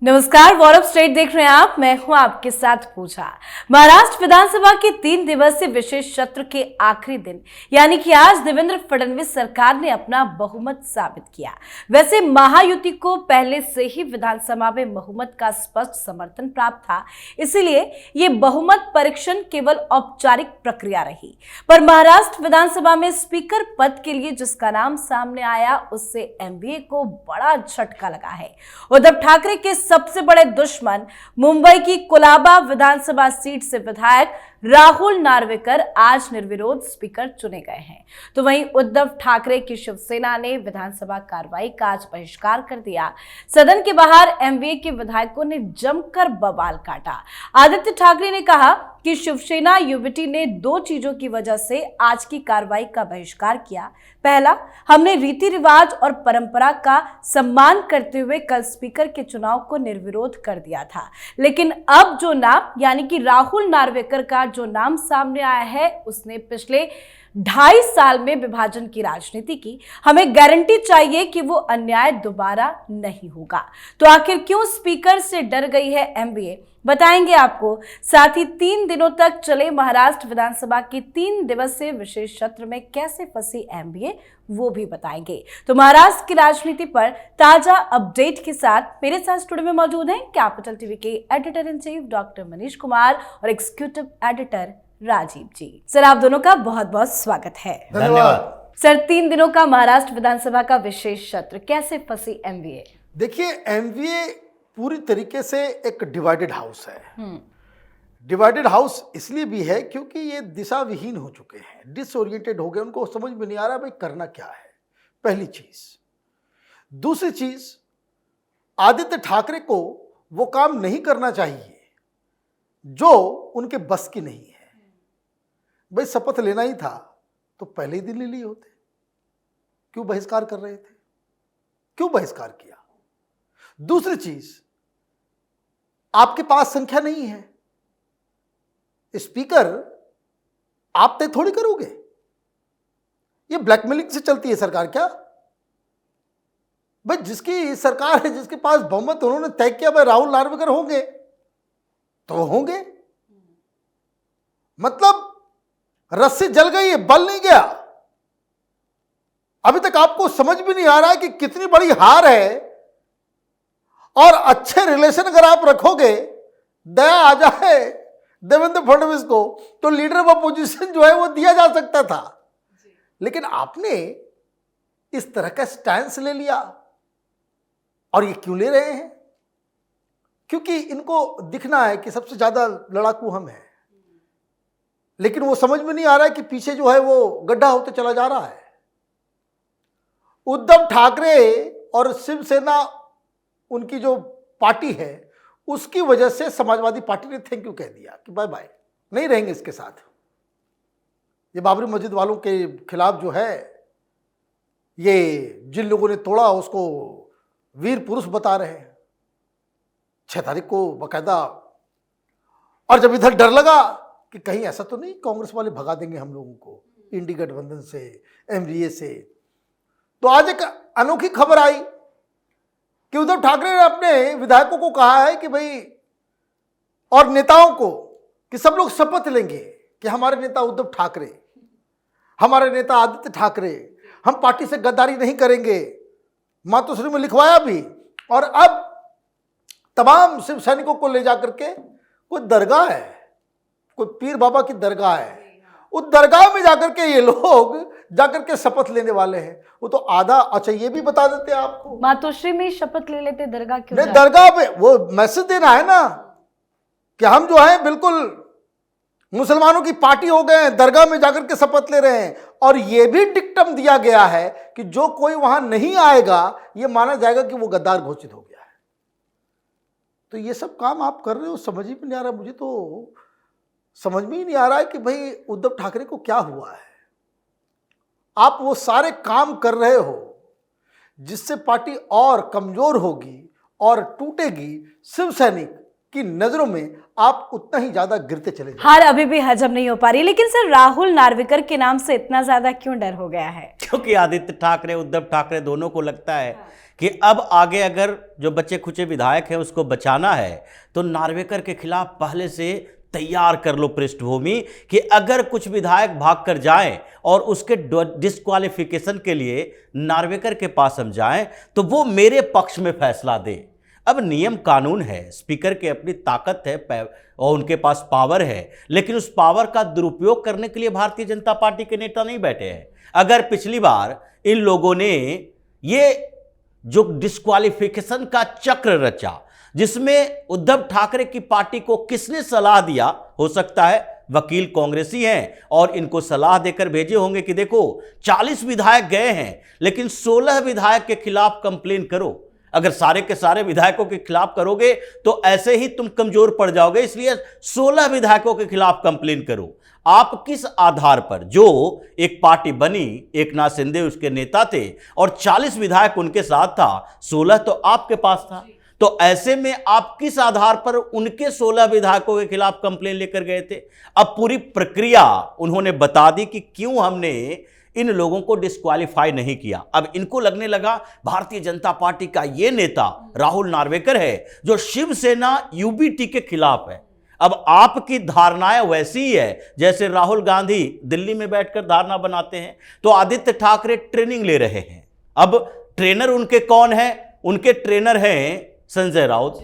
नमस्कार, war state देख रहे हैं आप। मैं हूं आपके साथ पूजा। महाराष्ट्र विधानसभा के 3 दिवसीय विशेष सत्र के आखिरी दिन यानी कि आज देवेंद्र फडणवीस सरकार ने अपना बहुमत साबित किया। वैसे महायुति को पहले से ही विधानसभा में बहुमत का स्पष्ट समर्थन प्राप्त था, इसीलिए ये बहुमत परीक्षण केवल औपचारिक प्रक्रिया रही। पर महाराष्ट्र विधानसभा में स्पीकर पद के लिए जिसका नाम सामने आया, उससे एमवीए को बड़ा झटका लगा है। उद्धव ठाकरे के सबसे बड़े दुश्मन मुंबई की कोलाबा विधानसभा सीट से विधायक राहुल नार्वेकर आज निर्विरोध स्पीकर चुने गए हैं। तो वहीं उद्धव ठाकरे की शिवसेना ने विधानसभा कार्रवाई का आज बहिष्कार कर दिया। सदन के बाहर एमवीए के विधायकों ने जमकर बवाल काटा। आदित्य ठाकरे ने कहा कि शिवसेना युवती ने 2 चीजों की वजह से आज की कार्रवाई का बहिष्कार किया। पहला, हमने रीति रिवाज और परंपरा का सम्मान करते हुए कल स्पीकर के चुनाव को निर्विरोध कर दिया था, लेकिन अब जो नाम यानी कि राहुल नार्वेकर का जो नाम सामने आया है, उसने पिछले 2.5 साल में विभाजन की राजनीति की। हमें गारंटी चाहिए कि वो अन्याय दोबारा नहीं होगा। तो आखिर क्यों स्पीकर से डर गई है एमवीए, बताएंगे आपको। साथ ही 3 दिनों तक चले महाराष्ट्र विधानसभा की 3 दिवसीय विशेष सत्र में कैसे फंसी एमवीए, वो भी बताएंगे। तो महाराष्ट्र की राजनीति पर ताजा अपडेट के साथ मेरे साथ स्टूडियो में मौजूद हैं कैपिटल टीवी के editor in chief doctor Manish Kumar और एग्जीक्यूटिव एडिटर राजीव जी। सर, आप दोनों का बहुत बहुत स्वागत है। धन्यवाद। सर, 3 दिनों का महाराष्ट्र विधानसभा का विशेष सत्र, कैसे फंसी एमवीए? देखिए, एमवीए पूरी तरीके से एक डिवाइडेड हाउस है। डिवाइडेड हाउस इसलिए भी है क्योंकि ये दिशा विहीन हो चुके हैं, डिसओरिएंटेड हो गए। उनको समझ में नहीं आ रहा भाई करना क्या है, पहली चीज। दूसरी चीज, आदित्य ठाकरे को वो काम नहीं करना चाहिए जो उनके बस की नहीं है। भाई शपथ लेना ही था तो पहले ही दिन ले लिए होते। क्यों बहिष्कार कर रहे थे, क्यों बहिष्कार किया? दूसरी चीज, आपके पास संख्या नहीं है, स्पीकर आप तय थोड़ी करोगे। ये ब्लैकमेलिंग से चलती है सरकार क्या? भाई जिसकी सरकार है, जिसके पास बहुमत, उन्होंने तय किया भाई राहुल नार्वेकर होंगे तो वो होंगे। मतलब रस्सी जल गई है, बल नहीं गया। अभी तक आपको समझ भी नहीं आ रहा है कि कितनी बड़ी हार है। और अच्छे रिलेशन अगर आप रखोगे, दया आ जाए देवेंद्र फडणवीस को, तो लीडर ऑफ अपोजिशन जो है वो दिया जा सकता था। लेकिन आपने इस तरह का स्टैंड ले लिया। और ये क्यों ले रहे हैं? क्योंकि इनको दिखना है कि सबसे ज्यादा लड़ाकू हम हैं। लेकिन वो समझ में नहीं आ रहा है कि पीछे जो है वो गड्ढा होते चला जा रहा है। उद्धव ठाकरे और शिवसेना, उनकी जो पार्टी है, उसकी वजह से समाजवादी पार्टी ने थैंक यू कह दिया कि बाय बाय, नहीं रहेंगे इसके साथ। ये बाबरी मस्जिद वालों के खिलाफ जो है, ये जिन लोगों ने तोड़ा उसको वीर पुरुष बता रहे हैं। 6 तारीख को बकायदा। और जब इधर डर लगा कि कहीं ऐसा तो नहीं कांग्रेस वाले भगा देंगे हम लोगों को इंडी गठबंधन से, एमवीए से, तो आज एक अनोखी खबर आई कि उद्धव ठाकरे ने अपने विधायकों को कहा है कि भाई, और नेताओं को, कि सब लोग शपथ लेंगे कि हमारे नेता उद्धव ठाकरे, हमारे नेता आदित्य ठाकरे, हम पार्टी से गद्दारी नहीं करेंगे। मातोश्री में लिखवाया भी। और अब तमाम शिव सैनिकों को ले जाकर के कोई दरगाह है, कोई पीर बाबा की दरगाह है, उस दरगाह में जाकर के ये लोग जाकर के शपथ लेने वाले हैं। वो तो आधा, अच्छा ये भी बता देते हैं आपको, मातोश्री में शपथ ले लेते, दरगाह क्यों? नहीं, दरगाह पे वो मैसेज देना है ना कि हम जो है बिल्कुल मुसलमानों की पार्टी हो गए हैं, दरगाह में जाकर के शपथ ले रहे हैं। और ये भी डिक्टम दिया गया है कि जो कोई वहां नहीं आएगा, ये माना जाएगा कि वो गद्दार घोषित हो गया है। तो ये सब काम आप कर रहे हो, समझ ही नहीं आ रहा। मुझे तो समझ में ही नहीं आ रहा है कि भाई उद्धव ठाकरे को क्या हुआ है। आप वो सारे काम कर रहे हो जिससे पार्टी और कमजोर होगी और टूटेगी। शिव सैनिक की नजरों में आप उतना ही ज्यादा गिरते चले जाएंगे। हार अभी भी हजम नहीं हो पा रही। लेकिन सर, राहुल नार्वेकर के नाम से इतना ज्यादा क्यों डर हो गया है? क्योंकि आदित्य ठाकरे, उद्धव ठाकरे दोनों को लगता है कि अब आगे अगर जो बच्चे खुचे विधायक हैं उसको बचाना है तो नार्वेकर के खिलाफ पहले से तैयार कर लो पृष्ठभूमि कि अगर कुछ विधायक भाग कर जाएं और उसके डिस्क्वालिफिकेशन के लिए नार्वेकर के पास हम जाएं तो वो मेरे पक्ष में फैसला दे। अब नियम कानून है, स्पीकर की अपनी ताकत है और उनके पास पावर है, लेकिन उस पावर का दुरुपयोग करने के लिए भारतीय जनता पार्टी के नेता नहीं बैठे हैं। अगर पिछली बार इन लोगों ने ये जो डिस्क्वालिफिकेशन का चक्र रचा जिसमें उद्धव ठाकरे की पार्टी को किसने सलाह दिया, हो सकता है वकील कांग्रेसी हैं और इनको सलाह देकर भेजे होंगे कि देखो 40 विधायक गए हैं लेकिन 16 विधायक के खिलाफ कंप्लेन करो। अगर सारे के सारे विधायकों के खिलाफ करोगे तो ऐसे ही तुम कमजोर पड़ जाओगे, इसलिए 16 विधायकों के खिलाफ कंप्लेन करो। आप किस आधार पर, जो एक पार्टी बनी, एकनाथ शिंदे उसके नेता थे और 40 विधायक उनके साथ था, 16 तो आपके पास था, तो ऐसे में आप किस आधार पर उनके 16 विधायकों के खिलाफ कंप्लेन लेकर गए थे? अब पूरी प्रक्रिया उन्होंने बता दी कि क्यों हमने इन लोगों को डिस्क्वालीफाई नहीं किया। अब इनको लगने लगा भारतीय जनता पार्टी का ये नेता राहुल नार्वेकर है जो शिवसेना यूबीटी के खिलाफ है। अब आपकी धारणाएं वैसी ही है जैसे राहुल गांधी दिल्ली में बैठकर धारणा बनाते हैं, तो आदित्य ठाकरे ट्रेनिंग ले रहे हैं। अब ट्रेनर उनके कौन है? उनके ट्रेनर हैं संजय राउत,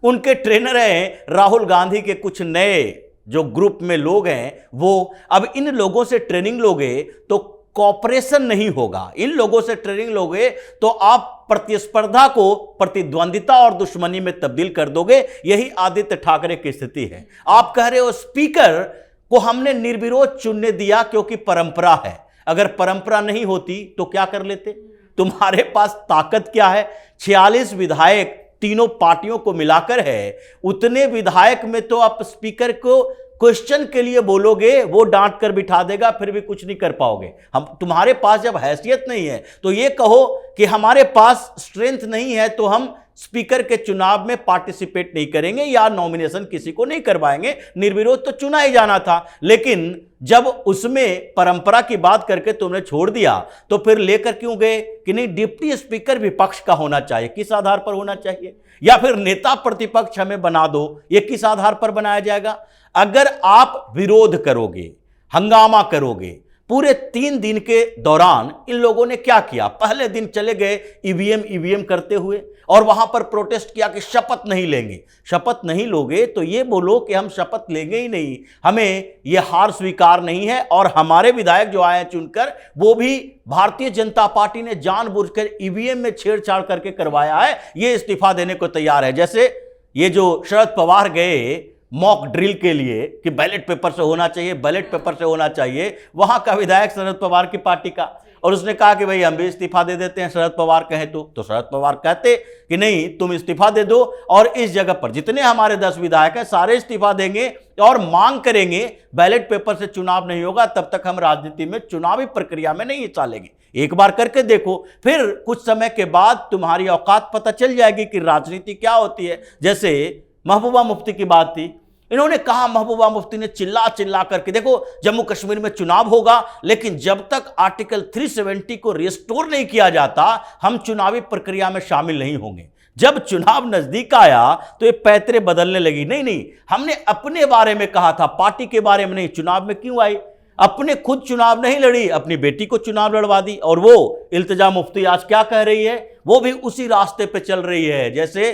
उनके ट्रेनर हैं राहुल गांधी के कुछ नए जो ग्रुप में लोग हैं वो। अब इन लोगों से ट्रेनिंग लोगे तो कॉपरेशन नहीं होगा, इन लोगों से ट्रेनिंग लोगे तो आप प्रतिस्पर्धा को प्रतिद्वंदिता और दुश्मनी में तब्दील कर दोगे। यही आदित्य ठाकरे की स्थिति है। आप कह रहे हो स्पीकर को हमने निर्विरोध चुनने दिया क्योंकि परंपरा है, अगर परंपरा नहीं होती तो क्या कर लेते? तुम्हारे पास ताकत क्या है? 46 विधायक तीनों पार्टियों को मिलाकर है, उतने विधायक में तो आप स्पीकर को क्वेश्चन के लिए बोलोगे वो डांट कर बिठा देगा, फिर भी कुछ नहीं कर पाओगे। हम तुम्हारे पास जब हैसियत नहीं है तो ये कहो कि हमारे पास स्ट्रेंथ नहीं है तो हम स्पीकर के चुनाव में पार्टिसिपेट नहीं करेंगे या नॉमिनेशन किसी को नहीं करवाएंगे, निर्विरोध तो चुना ही जाना था। लेकिन जब उसमें परंपरा की बात करके तुमने छोड़ दिया तो फिर लेकर क्यों गए कि नहीं डिप्टी स्पीकर विपक्ष का होना चाहिए? किस आधार पर होना चाहिए? या फिर नेता प्रतिपक्ष हमें बना दो, ये किस आधार पर बनाया जाएगा? अगर आप विरोध करोगे, हंगामा करोगे, पूरे 3 दिन के दौरान इन लोगों ने क्या किया? पहले दिन चले गए ईवीएम करते हुए और वहां पर प्रोटेस्ट किया कि शपथ नहीं लेंगे। शपथ नहीं लोगे तो ये बोलो कि हम शपथ लेंगे ही नहीं, हमें यह हार स्वीकार नहीं है। और हमारे विधायक जो आए चुनकर वो भी भारतीय जनता पार्टी ने जानबूझकर ईवीएम में छेड़छाड़ करके करवाया है, ये इस्तीफा देने को तैयार है। जैसे ये जो शरद पवार गए मॉक ड्रिल के लिए कि बैलेट पेपर से होना चाहिए, बैलेट पेपर से होना चाहिए, वहां का विधायक शरद पवार की पार्टी का, और उसने कहा कि भाई हम भी इस्तीफा दे देते हैं शरद पवार कहें तो शरद पवार कहते कि नहीं तुम इस्तीफा दे दो और इस जगह पर जितने हमारे 10 विधायक हैं सारे इस्तीफा देंगे और मांग करेंगे बैलेट पेपर से चुनाव नहीं होगा तब तक हम राजनीति में चुनावी प्रक्रिया में नहीं हिस्सा लेंगे। एक बार करके देखो, फिर कुछ समय के बाद तुम्हारी औकात पता चल जाएगी कि राजनीति क्या होती है। जैसे महबूबा मुफ्ती की बात थी, इन्होंने कहा, महबूबा मुफ्ती ने चिल्ला करके, देखो जम्मू कश्मीर में चुनाव होगा लेकिन जब तक आर्टिकल 370 को रिस्टोर नहीं किया जाता हम चुनावी प्रक्रिया में शामिल नहीं होंगे। जब चुनाव नजदीक आया तो ये पैतरे बदलने लगी। नहीं, हमने अपने बारे में कहा था, पार्टी के बारे में नहीं। चुनाव में क्यों आई? अपने खुद चुनाव नहीं लड़ी, अपनी बेटी को चुनाव लड़वा दी। और वो इल्तिजा मुफ्ती आज क्या कह रही है? वो भी उसी रास्ते पे चल रही है जैसे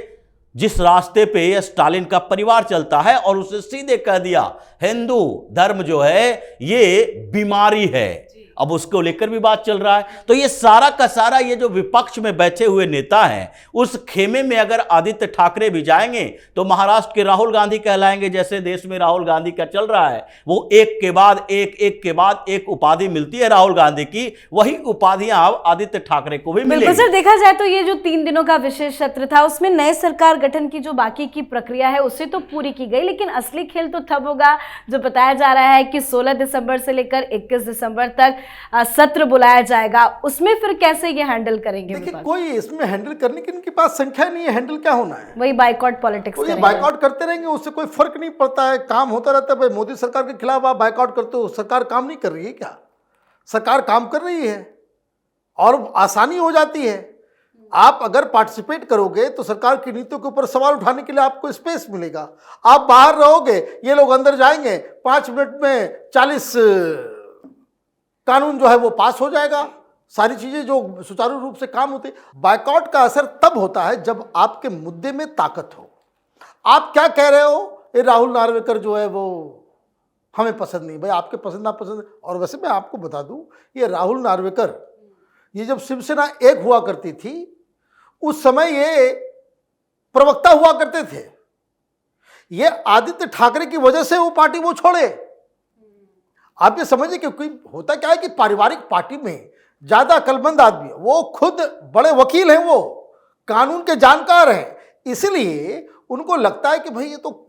जिस रास्ते पे स्टालिन का परिवार चलता है, और उसे सीधे कह दिया हिंदू धर्म जो है ये बीमारी है। अब उसको लेकर भी बात चल रहा है। तो ये सारा का सारा ये जो विपक्ष में बैठे हुए नेता हैं उस खेमे में अगर आदित्य ठाकरे भी जाएंगे तो महाराष्ट्र के राहुल गांधी कहलाएंगे। जैसे देश में राहुल गांधी का चल रहा है, वो एक के बाद एक उपाधि मिलती है राहुल गांधी की, वही उपाधियां आदित्य ठाकरे को भी मिलेगी। सर देखा जाए तो ये जो 3 दिनों का विशेष सत्र था उसमें नए सरकार गठन की जो बाकी की प्रक्रिया है उसे तो पूरी की गई, लेकिन असली खेल तो तब होगा जो बताया जा रहा है कि 16 दिसंबर से लेकर 21 दिसंबर तक सत्र बुलाया जाएगा। उसमें फिर कैसे ये हैंडल करेंगे? देखिए कोई इसमें हैंडल करने की इनके पास संख्या नहीं है, हैंडल क्या होना है? वही बाइकआउट पॉलिटिक्स करेंगे। बाइकआउट करते रहेंगे, उससे कोई फर्क नहीं पड़ता है, काम होता रहता है। भाई मोदी सरकार के खिलाफ आप बाइकआउट करते हो, सरकार काम नहीं कर रही है क्या? सरकार काम कर रही है और आसानी हो जाती है। आप अगर पार्टिसिपेट करोगे तो सरकार की नीतियों के ऊपर सवाल उठाने के लिए आपको स्पेस मिलेगा। आप बाहर रहोगे, ये लोग अंदर जाएंगे, 5 मिनट में 40 कानून जो है वो पास हो जाएगा, सारी चीजें जो सुचारू रूप से काम होती। बायकॉट का असर तब होता है जब आपके मुद्दे में ताकत हो। आप क्या कह रहे हो, ये राहुल नार्वेकर जो है वो हमें पसंद नहीं। भाई आपके पसंद ना पसंद, और वैसे मैं आपको बता दूं, ये राहुल नार्वेकर, ये जब शिवसेना एक हुआ करती थी उस समय ये प्रवक्ता हुआ करते थे। ये आदित्य ठाकरे की वजह से वो पार्टी वो छोड़े। आप ये समझिए, क्योंकि होता क्या है कि पारिवारिक पार्टी में ज्यादा अकलमंद आदमी है, वो खुद बड़े वकील हैं, वो कानून के जानकार हैं, इसलिए उनको लगता है कि भाई ये तो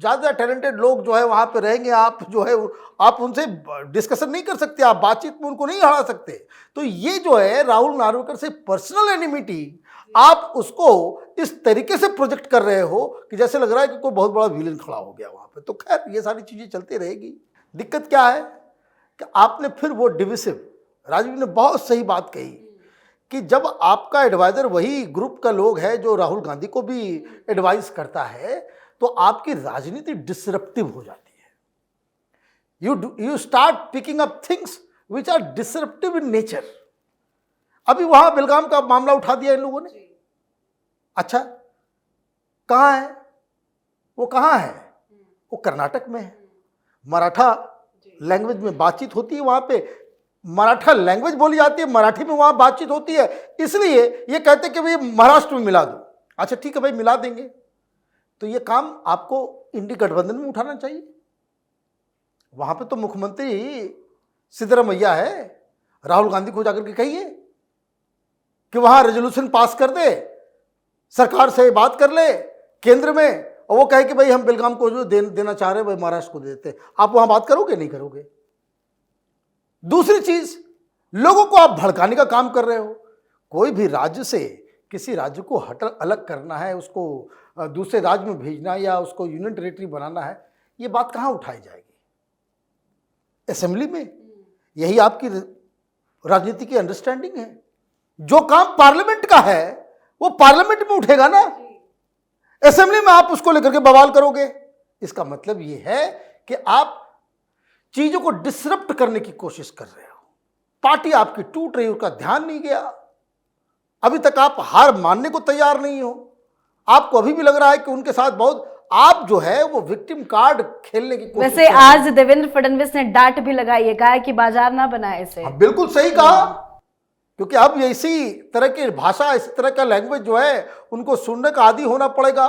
ज्यादा टैलेंटेड लोग जो है वहां पे रहेंगे, आप जो है आप उनसे डिस्कशन नहीं कर सकते, आप बातचीत में उनको नहीं हरा सकते। तो ये जो है राहुल नार्वेकर से पर्सनल एनिमिटी, आप उसको इस तरीके से प्रोजेक्ट कर रहे हो कि जैसे लग रहा है कि कोई बहुत बड़ा विलेन खड़ा हो गया वहां पे। तो खैर ये सारी चीजें चलती रहेगी। दिक्कत क्या है कि आपने फिर वो डिविसिव, राजीव ने बहुत सही बात कही कि जब आपका एडवाइजर वही ग्रुप का लोग है जो राहुल गांधी को भी एडवाइस करता है, तो आपकी राजनीति डिसरप्टिव हो जाती है। You start picking up things which are disruptive in nature. अभी वहां बेलगाम का मामला उठा दिया इन लोगों ने। अच्छा, कहां है वो? कहां है वो? कर्नाटक में है। मराठा लैंग्वेज में बातचीत होती है वहां पे, मराठा लैंग्वेज बोली जाती है, मराठी में वहां बातचीत होती है, इसलिए ये कहते कि भाई महाराष्ट्र में मिला दो। अच्छा ठीक है भाई, मिला देंगे, तो ये काम आपको इंडी गठबंधन में उठाना चाहिए। वहां पे तो मुख्यमंत्री सिद्धरामैया है, राहुल गांधी को जाकर के कहिए कि वहां रेजोल्यूशन पास कर दे, सरकार से बात कर ले केंद्र में, और वो कहे कि भाई हम बेलगाम को जो देना चाह रहे हैं भाई महाराष्ट्र को देते। आप वहां बात करोगे? नहीं करोगे। दूसरी चीज, लोगों को आप भड़काने का काम कर रहे हो। कोई भी राज्य से किसी राज्य को अलग करना है, उसको दूसरे राज्य में भेजना या उसको यूनियन टेरिटरी बनाना है, ये बात कहां उठाई जाएगी? असेंबली में। यही आपकी राजनीति की अंडरस्टैंडिंग है। जो काम पार्लियामेंट का है वो पार्लियामेंट में उठेगा ना, असेंबली में आप उसको लेकर के बवाल करोगे। इसका मतलब ये है कि आप चीजों को डिसरप्ट करने की कोशिश कर रहे हो। पार्टी आपकी टूट रही है, उसका ध्यान नहीं गया। अभी तक आप हार मानने को तैयार नहीं हो। आपको अभी भी लग रहा है कि उनके साथ बहुत, आप जो है वो विक्टिम कार्ड खेलने की कोशिश। वैसे आज देवेंद्र फडणवीस ने डांट भी लगाई है, कहा कि बाजार ना बनाए इसे। बिल्कुल सही कहा, क्योंकि अब इसी तरह की भाषा, इसी तरह का लैंग्वेज जो है उनको सुनने का आदी होना पड़ेगा,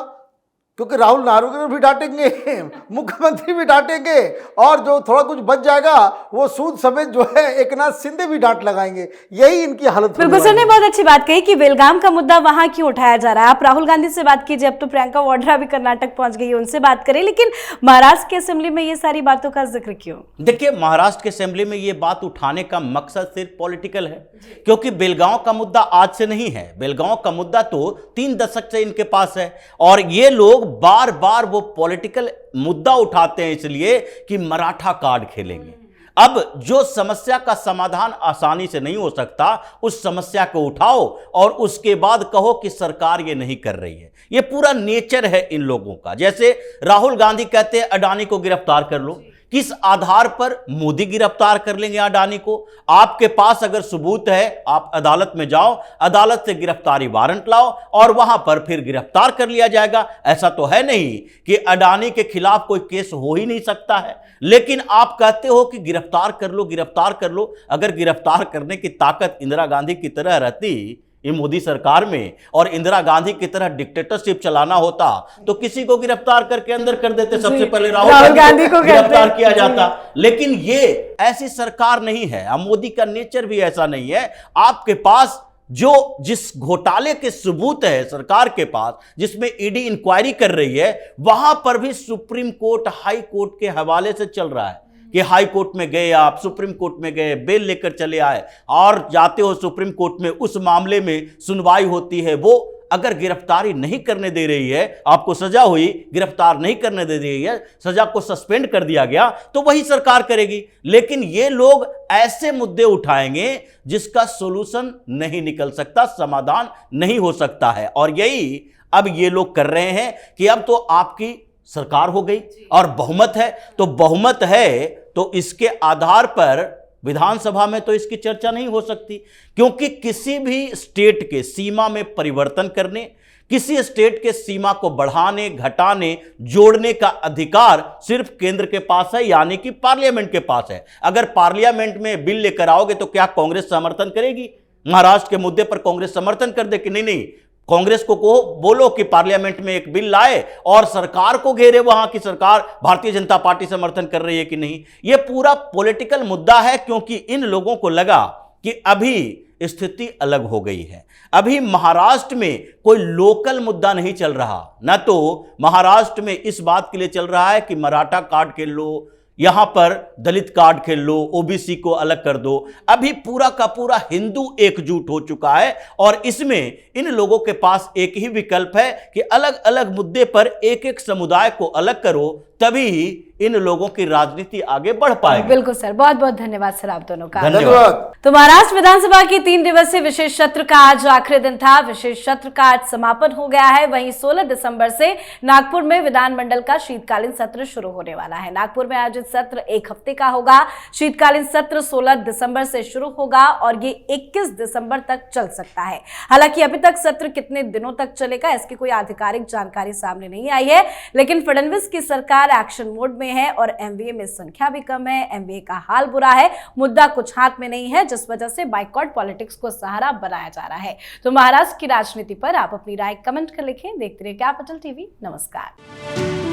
क्योंकि राहुल नार्वेकर भी डांटेंगे, मुख्यमंत्री भी डांटेंगे, और जो थोड़ा कुछ बच जाएगा वो सूद समेत जो है एकनाथ शिंदे भी डांट लगाएंगे। यही इनकी हालत। बिल्कुल सर ने बहुत अच्छी बात कही कि बेलगाम का मुद्दा वहां क्यों उठाया जा रहा है। आप राहुल गांधी से बात कीजिए, अब तो प्रियंका वाड्रा भी कर्नाटक पहुंच गई है, उनसे बात करें, लेकिन महाराष्ट्र की असेंबली में ये सारी बातों का जिक्र क्यों? देखिए, महाराष्ट्र की असेंबली में ये बात उठाने का मकसद सिर्फ पॉलिटिकल है, क्योंकि बेलगांव का मुद्दा आज से नहीं है। बेलगांव का मुद्दा तो 3 दशक से इनके पास है, और ये लोग बार बार वो पॉलिटिकल मुद्दा उठाते हैं इसलिए कि मराठा कार्ड खेलेंगे। अब जो समस्या का समाधान आसानी से नहीं हो सकता, उस समस्या को उठाओ और उसके बाद कहो कि सरकार ये नहीं कर रही है। ये पूरा नेचर है इन लोगों का। जैसे राहुल गांधी कहते हैं अडानी को गिरफ्तार कर लो, किस आधार पर मोदी गिरफ्तार कर लेंगे अडानी को? आपके पास अगर सबूत है, आप अदालत में जाओ, अदालत से गिरफ्तारी वारंट लाओ और वहां पर फिर गिरफ्तार कर लिया जाएगा। ऐसा तो है नहीं कि अडानी के खिलाफ कोई केस हो ही नहीं सकता है, लेकिन आप कहते हो कि गिरफ्तार कर लो, गिरफ्तार कर लो। अगर गिरफ्तार करने की ताकत इंदिरा गांधी की तरह रहती ये मोदी सरकार में, और इंदिरा गांधी की तरह डिक्टेटरशिप चलाना होता, तो किसी को गिरफ्तार करके अंदर कर देते। सबसे पहले राहुल गांधी को गिरफ्तार किया जाता। लेकिन ये ऐसी सरकार नहीं है, मोदी का नेचर भी ऐसा नहीं है। आपके पास जिस घोटाले के सबूत है सरकार के पास, जिसमें ईडी इंक्वायरी कर रही है, वहां पर भी सुप्रीम कोर्ट, हाई कोर्ट के हवाले से चल रहा है कि हाई कोर्ट में गए, आप सुप्रीम कोर्ट में गए, बेल लेकर चले आए, और जाते हो सुप्रीम कोर्ट में, उस मामले में सुनवाई होती है, वो अगर गिरफ्तारी नहीं करने दे रही है, आपको सजा हुई, गिरफ्तार नहीं करने दे रही है, सजा को सस्पेंड कर दिया गया, तो वही सरकार करेगी। लेकिन ये लोग ऐसे मुद्दे उठाएंगे जिसका सॉल्यूशन नहीं निकल सकता, समाधान नहीं हो सकता है। और यही अब ये लोग कर रहे हैं कि अब तो आपकी सरकार हो गई और बहुमत है, तो बहुमत है तो इसके आधार पर विधानसभा में तो इसकी चर्चा नहीं हो सकती, क्योंकि किसी भी स्टेट के सीमा में परिवर्तन करने, किसी स्टेट के सीमा को बढ़ाने, घटाने, जोड़ने का अधिकार सिर्फ केंद्र के पास है, यानी कि पार्लियामेंट के पास है। अगर पार्लियामेंट में बिल लेकर आओगे तो क्या कांग्रेस समर्थन करेगी? महाराष्ट्र के मुद्दे पर कांग्रेस समर्थन कर दे कि नहीं, कांग्रेस को बोलो कि पार्लियामेंट में एक बिल लाए और सरकार को घेरे, वहां की सरकार भारतीय जनता पार्टी समर्थन कर रही है कि नहीं। यह पूरा पॉलिटिकल मुद्दा है, क्योंकि इन लोगों को लगा कि अभी स्थिति अलग हो गई है। अभी महाराष्ट्र में कोई लोकल मुद्दा नहीं चल रहा, ना तो महाराष्ट्र में इस बात के लिए चल रहा है कि मराठा कार्ड खेल लो, यहां पर दलित कार्ड खेल लो, ओबीसी को अलग कर दो। अभी पूरा का पूरा हिंदू एकजुट हो चुका है और इसमें इन लोगों के पास एक ही विकल्प है कि अलग अलग मुद्दे पर एक एक समुदाय को अलग करो, तभी इन लोगों की राजनीति आगे बढ़ पाएगी। बिल्कुल सर, बहुत बहुत धन्यवाद सर आप दोनों का। धन्यवाद। तो महाराष्ट्र विधानसभा की 3 दिवसीय विशेष सत्र का आज आखिरी दिन था। विशेष सत्र का आज समापन हो गया है। वहीं 16 दिसंबर से नागपुर में विधानमंडल का शीतकालीन सत्र शुरू होने वाला है। नागपुर में आयोजित सत्र 1 हफ्ते का होगा। शीतकालीन सत्र 16 दिसंबर से शुरू होगा और ये 21 दिसंबर तक चल सकता है। हालांकि अभी तक सत्र कितने दिनों तक चलेगा इसकी कोई आधिकारिक जानकारी सामने नहीं आई है, लेकिन फडणवीस की सरकार एक्शन मोड में है और एमवीए में संख्या भी कम है। एमवीए का हाल बुरा है, मुद्दा कुछ हाथ में नहीं है, जिस वजह से बाइकॉट पॉलिटिक्स को सहारा बनाया जा रहा है। तो महाराष्ट्र की राजनीति पर आप अपनी राय कमेंट कर लिखें। देखते रहिए कैपिटल टीवी। नमस्कार।